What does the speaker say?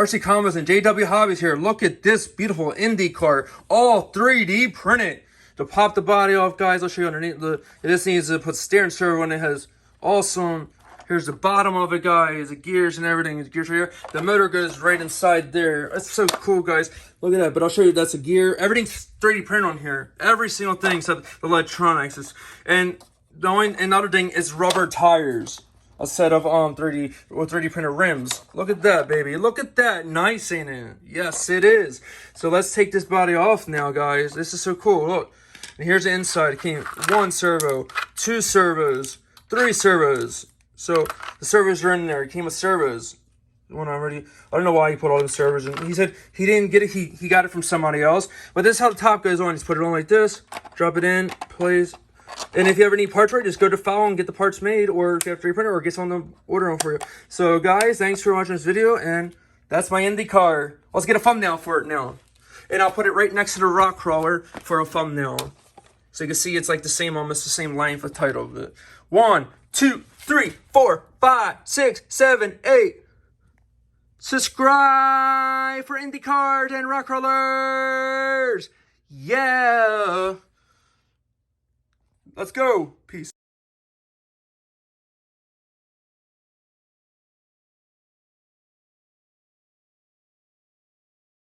RC Combos and JW Hobbies here. Look at this beautiful Indy car, all 3D printed. To pop the body off, guys, I'll show you underneath. This needs to put steering servo when it has awesome. Here's the bottom of it, guys. The gears and everything. The gears right here. The motor goes right inside there. That's so cool, guys. Look at that. But I'll show you that's a gear. Everything's 3D printed on here. Every single thing except the electronics. And the other thing is rubber tires. A set of 3D printed rims. Look at that, baby. Look at that. Nice, ain't it? Yes, it is. So let's take this body off now, guys. This is so cool. Look. And here's the inside. It came 1 servo, 2 servos, 3 servos. So the servos are in there. It came with servos. I don't know why he put all the servos in. He said he didn't get it. He got it from somebody else. But this is how the top goes on. Just put it on like this. Drop it in. Plays. And if you ever need parts for it, just go to Fowl and get the parts made. Or if you have 3D printer, or get someone to order them for you. So guys, thanks for watching this video. And that's my Indy car. Let's get a thumbnail for it now. And I'll put it right next to the rock crawler for a thumbnail. So you can see it's like the same, almost the same length of title of it. 1, 2, 3, 4, 5, 6, 7, 8. Subscribe for Indy cars and rock crawlers. Yeah. Let's go. Peace.